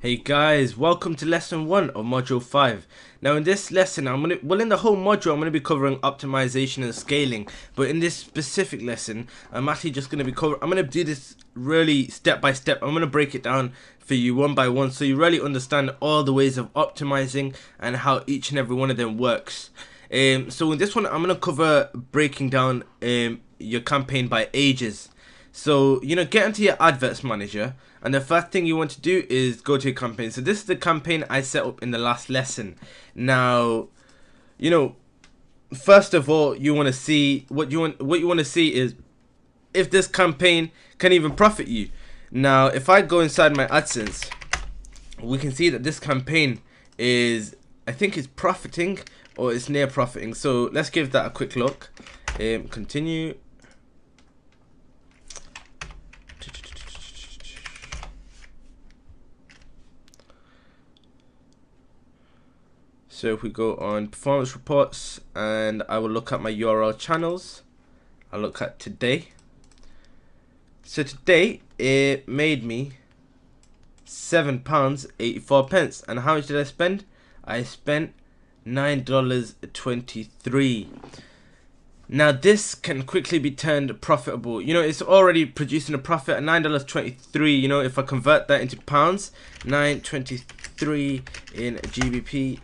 Hey guys, welcome to lesson 1 of module 5. Now in this lesson, in the whole module I'm going to be covering optimization and scaling, but in this specific lesson, I'm actually just going to be I'm going to do this really step by step. I'm going to break it down for you one by one so you really understand all the ways of optimizing and how each and every one of them works. So in this one, I'm going to cover breaking down your campaign by ages. So, get into your adverts manager, and the first thing you want to do is go to your campaign. So this is the campaign I set up in the last lesson. Now, first of all, you want to see what you want to see is if this campaign can even profit you. Now, if I go inside my AdSense, we can see that this campaign is, I think it's profiting or it's near profiting. So let's give that a quick look. Continue. So if we go on performance reports and I will look at my URL channels, I'll look at today. So today it made me £7.84, and how much did I spend? I spent $9.23. Now this can quickly be turned profitable. It's already producing a profit at $9.23. If I convert that into pounds, 9.23 in GBP,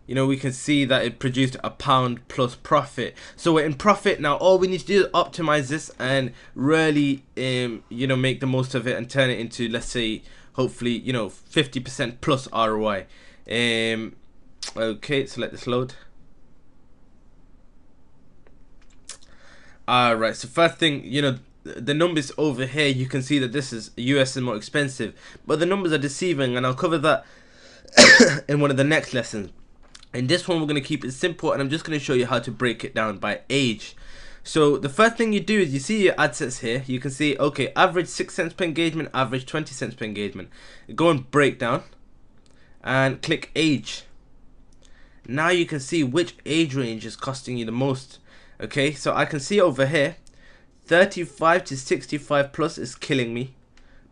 we can see that it produced £1 plus profit. So we're in profit now. All we need to do is optimize this and really make the most of it and turn it into, let's say, hopefully 50% plus ROI. Okay, so let this load. Alright, so first thing, the numbers over here, you can see that this is US is more expensive, but the numbers are deceiving, and I'll cover that in one of the next lessons. In this one, we're going to keep it simple, and I'm just going to show you how to break it down by age. So the first thing you do is you see your ad sets here. You can see, okay, average 6 cents per engagement, average 20 cents per engagement. Go and break down and click age. Now you can see which age range is costing you the most. Okay, so I can see over here 35 to 65 plus is killing me,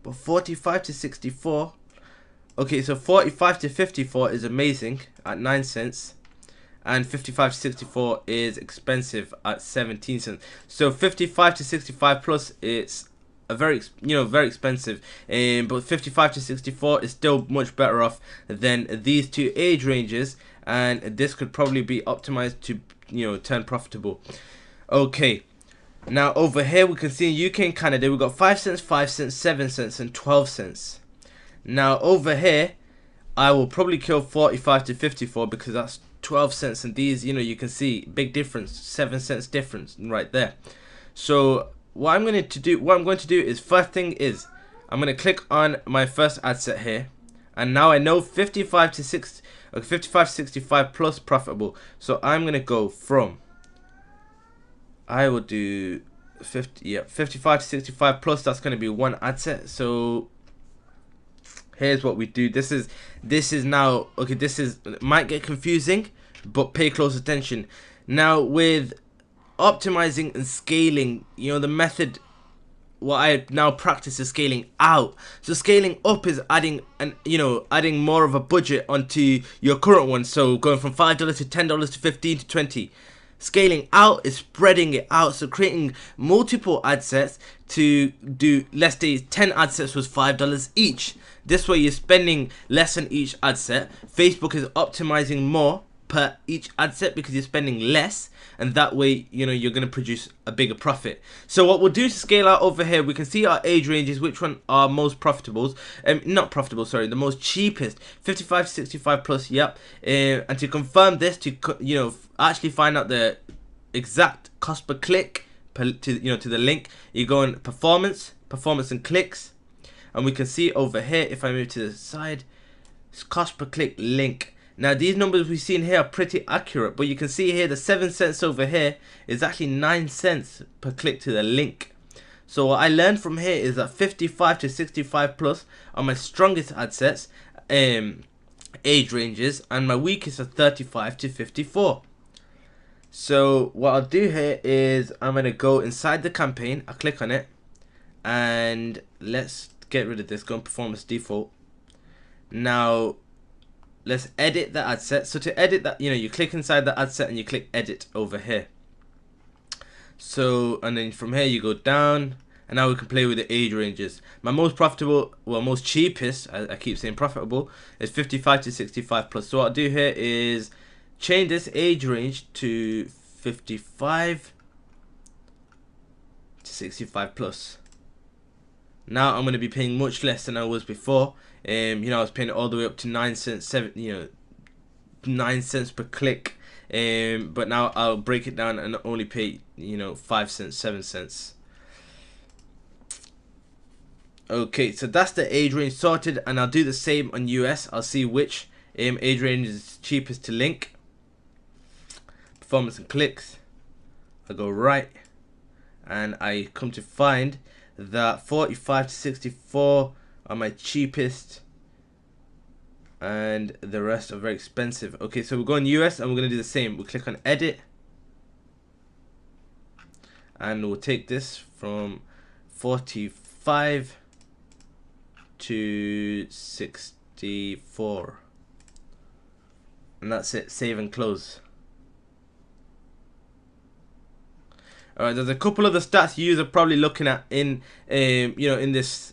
but 45 to 64. Okay, so 45 to 54 is amazing at 9 cents, and 55 to 64 is expensive at 17 cents. So 55 to 65 plus, it's a very expensive, but 55 to 64 is still much better off than these two age ranges, and this could probably be optimized to turn profitable. Okay, now over here we can see in UK and Canada we've got 5 cents, 5 cents, 7 cents, and 12 cents. Now over here, I will probably kill 45 to 54 because that's 12 cents, and these, you can see big difference, 7 cents difference right there. So what I'm going to do is, first thing is, I'm going to click on my first ad set here, and now I know 55 to 65 plus profitable. So I'm going to go from, I will do 55 to 65 plus. That's going to be one ad set. So here's what we do. This is now, okay, it might get confusing, but pay close attention. Now with optimizing and scaling, the method, what I now practice is scaling out. So scaling up is adding adding more of a budget onto your current one. So going from $5 to $10 to 15 to 20. Scaling out is spreading it out, so creating multiple ad sets to do, let's say 10 ad sets was $5 each. This way you're spending less on each ad set. Facebook is optimizing more per each ad set because you're spending less, and that way you're going to produce a bigger profit. So what we'll do to scale out over here, we can see our age ranges, which one are most profitable, not profitable, sorry, the most cheapest, 55 to 65 plus. Yep. And to confirm this, to actually find out the exact cost per click to the link, you go on performance and clicks, and we can see over here, if I move to the side, it's cost per click link. Now these numbers we've seen here are pretty accurate, but you can see here the 7 cents over here is actually 9 cents per click to the link. So what I learned from here is that 55 to 65 plus are my strongest ad sets, age ranges, and my weakest are 35 to 54. So what I'll do here is I'm going to go inside the campaign, I'll click on it, and let's get rid of this, go on performance default. Now let's edit the ad set. So to edit that, you click inside the ad set and you click edit over here. So, and then from here you go down, and now we can play with the age ranges. My most profitable, well, most cheapest, I keep saying profitable, is 55 to 65 plus. So what I'll do here is change this age range to 55 to 65 plus. Now I'm going to be paying much less than I was before. I was paying all the way up to 9 cents, 9 cents per click. But now I'll break it down and only pay 5 cents, 7 cents. Okay, so that's the age range sorted, and I'll do the same on US. I'll see which age range is cheapest to link. Performance and clicks. I go right, and I come to find that 45 to 64 are my cheapest, and the rest are very expensive. Okay, so we're going US and we're going to do the same. We'll click on edit, and we'll take this from 45 to 64, and that's it. Save and close. Alright, there's a couple of the stats you are probably looking at in in this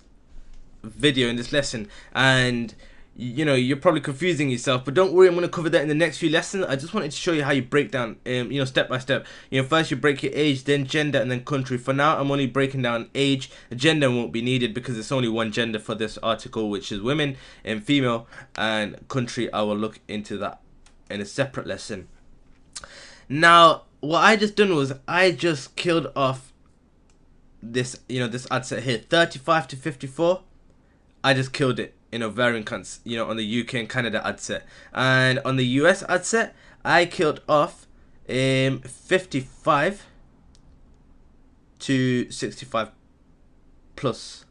video, in this lesson, and you're probably confusing yourself, but don't worry, I'm going to cover that in the next few lessons. I just wanted to show you how you break down step by step. First you break your age, then gender, and then country. For now I'm only breaking down age. Gender won't be needed because it's only one gender for this article, which is women and female, and country I will look into that in a separate lesson. Now what I just done was I just killed off this this ad set here, 35 to 54. I just killed it in ovarian cunts, on the UK and Canada ad set. And on the US ad set, I killed off 55 to 65 plus,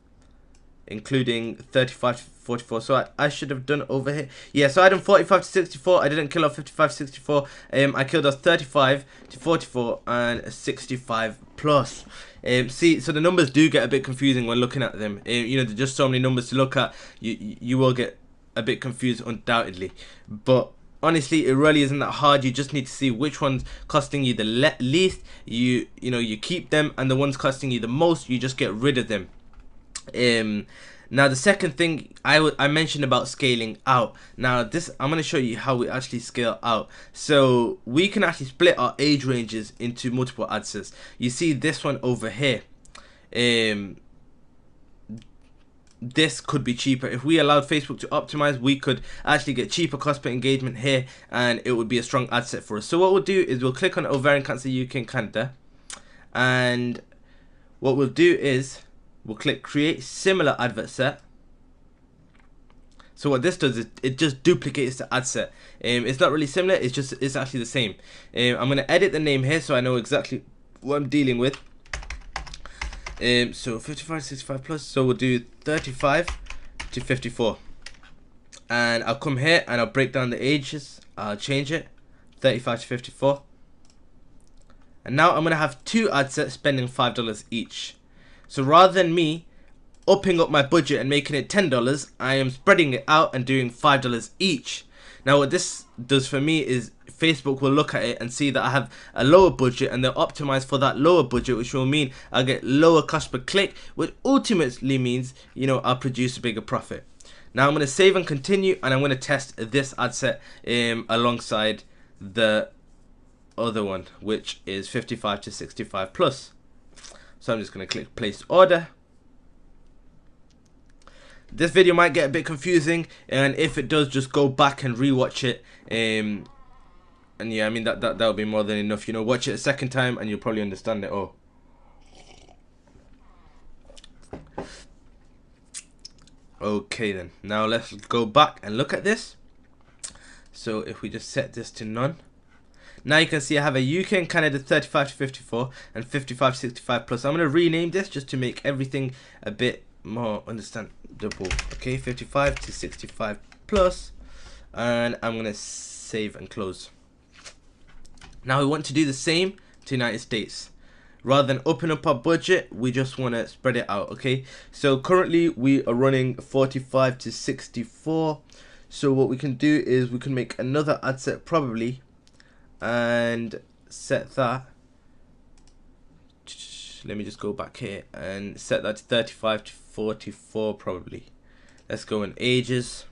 including 35 to 44. So I should have done over here. Yeah, so I done 45 to 64. I didn't kill off 55 to 64. I killed off 35 to 44 and 65 plus. See, so the numbers do get a bit confusing when looking at them. There's just so many numbers to look at. You will get a bit confused, undoubtedly. But honestly, it really isn't that hard. You just need to see which one's costing you the least. You keep them, and the ones costing you the most, you just get rid of them. Now the second thing I mentioned about scaling out. Now this, I'm going to show you how we actually scale out. So we can actually split our age ranges into multiple ad sets. You see this one over here. This could be cheaper. If we allowed Facebook to optimize, we could actually get cheaper cost per engagement here, and it would be a strong ad set for us. So what we'll do is we'll click on ovarian cancer UK and Canada, and what we'll do is we'll click create similar advert set. So what this does is it just duplicates the ad set. It's not really similar, it's actually the same. I'm going to edit the name here so I know exactly what I'm dealing with. So 55 65 plus, so we'll do 35 to 54, and I'll come here and I'll break down the ages. I'll change it 35 to 54, and now I'm going to have two ad sets spending $5 each. So rather than me upping up my budget and making it $10, I am spreading it out and doing $5 each. Now what this does for me is Facebook will look at it and see that I have a lower budget, and they'll optimize for that lower budget, which will mean I'll get lower cost per click, which ultimately means I'll produce a bigger profit. Now I'm going to save and continue, and I'm going to test this ad set alongside the other one, which is 55 to 65 plus. So I'm just going to click place order. This video might get a bit confusing, and if it does, just go back and rewatch it. And yeah, I mean that'll be more than enough. Watch it a second time and you'll probably understand it all. Okay then, now let's go back and look at this. So if we just set this to none, now you can see I have a UK and Canada 35 to 54 and 55 to 65 plus. I'm going to rename this just to make everything a bit more understandable. Okay, 55 to 65 plus, and I'm going to save and close. Now we want to do the same to United States. Rather than open up our budget, we just want to spread it out. Okay, so currently we are running 45 to 64. So what we can do is we can make another ad set probably, and set that. Let me just go back here and set that to 35 to 44 probably. Let's go in ages.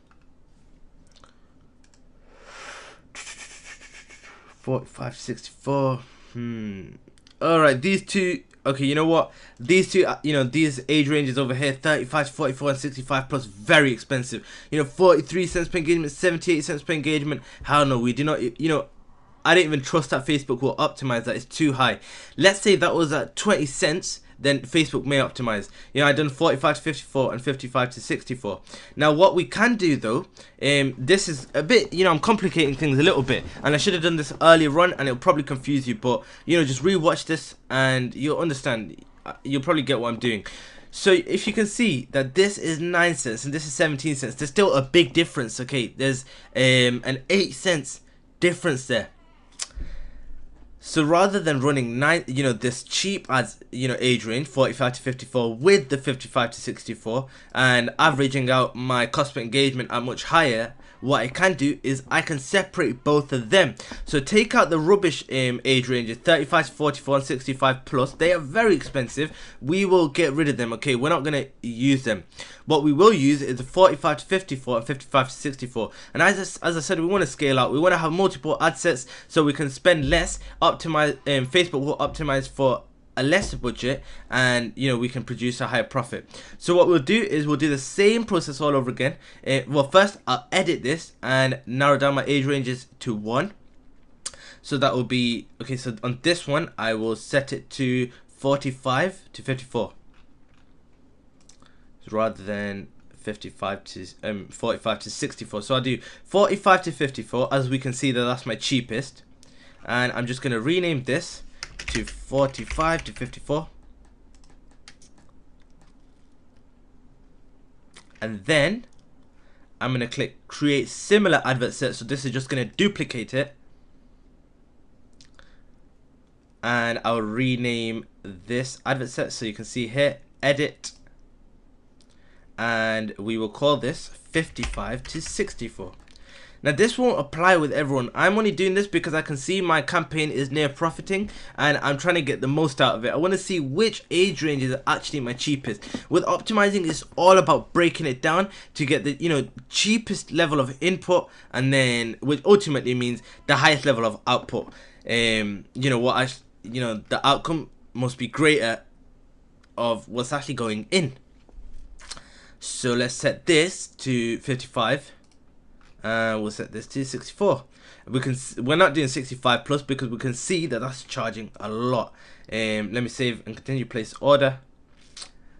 45 to 64. Alright, these two. Okay, you know what? These two, these age ranges over here, 35 to 44 and 65 plus, very expensive. 43 cents per engagement, 78 cents per engagement. Hell no, we do not, I don't even trust that Facebook will optimize that. It's too high. Let's say that was at 20 cents, then Facebook may optimize. I done 45 to 54 and 55 to 64. Now what we can do though, this is a bit, I'm complicating things a little bit, and I should have done this earlier on, and it'll probably confuse you, but just rewatch this and you'll understand. You'll probably get what I'm doing. So if you can see that this is 9 cents and this is 17 cents, there's still a big difference. Okay, there's an 8 cents difference there. So rather than running this cheap ads, age range 45 to 54 with the 55 to 64 and averaging out my cost per engagement at much higher, what I can do is I can separate both of them. So take out the rubbish age ranges 35 to 44 and 65 plus. They are very expensive. We will get rid of them. Okay, we're not going to use them. What we will use is the 45 to 54 and 55 to 64. And as I said, we want to scale out. We want to have multiple ad sets so we can spend less. Optimize. Facebook will optimize for a lesser budget, and we can produce a higher profit. So what we'll do is we'll do the same process all over again. Well, first I'll edit this and narrow down my age ranges to 1. So that will be okay. So on this one I will set it to 45 to 54 rather than 55 to 45 to 64. So I'll do 45 to 54. As we can see, that's my cheapest, and I'm just going to rename this to 45 to 54, and then I'm going to click create similar advert set. So this is just going to duplicate it, and I'll rename this advert set. So you can see here, edit, and we will call this 55 to 64. Now this won't apply with everyone. I'm only doing this because I can see my campaign is near profiting and I'm trying to get the most out of it. I want to see which age range is actually my cheapest. With optimizing, it's all about breaking it down to get the cheapest level of input, and then which ultimately means the highest level of output. The outcome must be greater of what's actually going in. So let's set this to 55. We'll set this to 64. We're not doing 65 plus because we can see that that's charging a lot. Let me save and continue place order,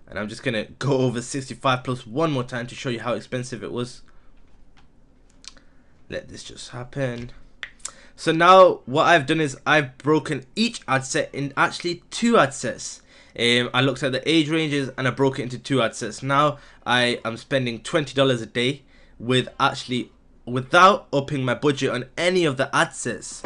and I'm just gonna go over 65 plus one more time to show you how expensive it was. Let this just happen. So now what I've done is I've broken each ad set in actually 2 ad sets. I looked at the age ranges and I broke it into 2 ad sets. Now I am spending $20 a day without upping my budget on any of the ad sets.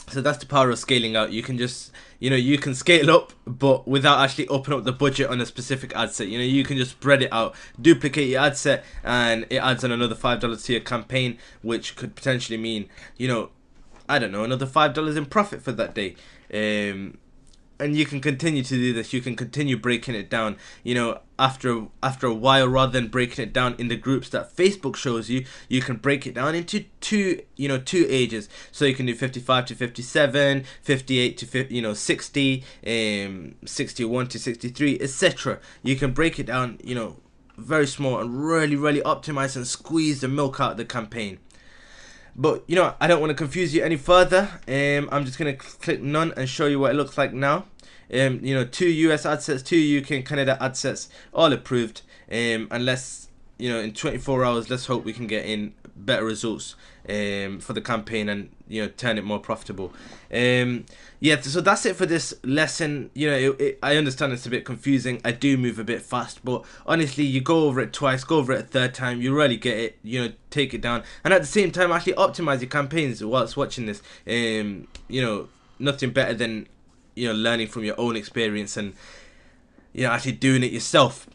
So that's the power of scaling out. You can just, you can scale up, but without actually upping up the budget on a specific ad set. You can just spread it out, duplicate your ad set, and it adds on another $5 to your campaign, which could potentially mean, I don't know, another $5 in profit for that day. And you can continue to do this. You can continue breaking it down, after a while. Rather than breaking it down in the groups that Facebook shows you, you can break it down into two ages. So you can do 55 to 57, 58 to 60, 61 to 63, etc. You can break it down, very small, and really optimize and squeeze the milk out of the campaign. But I don't want to confuse you any further. I'm just gonna click none and show you what it looks like now. 2 US ad sets, 2 UK and Canada ad sets, all approved. Unless in 24 hours, let's hope we can get in better results for the campaign and turn it more profitable. Yeah, so that's it for this lesson. I understand it's a bit confusing. I do move a bit fast, but honestly, you go over it twice, go over it a third time, you really get it. Take it down, and at the same time actually optimize your campaigns whilst watching this. Nothing better than learning from your own experience and actually doing it yourself.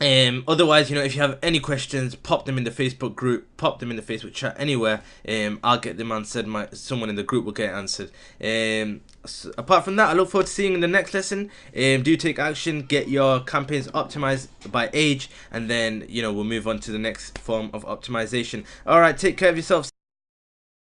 Otherwise, you know, if you have any questions, pop them in the Facebook group, pop them in the Facebook chat, anywhere. I'll get them answered. Someone in the group will get answered. So apart from that, I look forward to seeing you in the next lesson. Do take action, get your campaigns optimized by age, and then, you know, we'll move on to the next form of optimization. All right, take care of yourselves.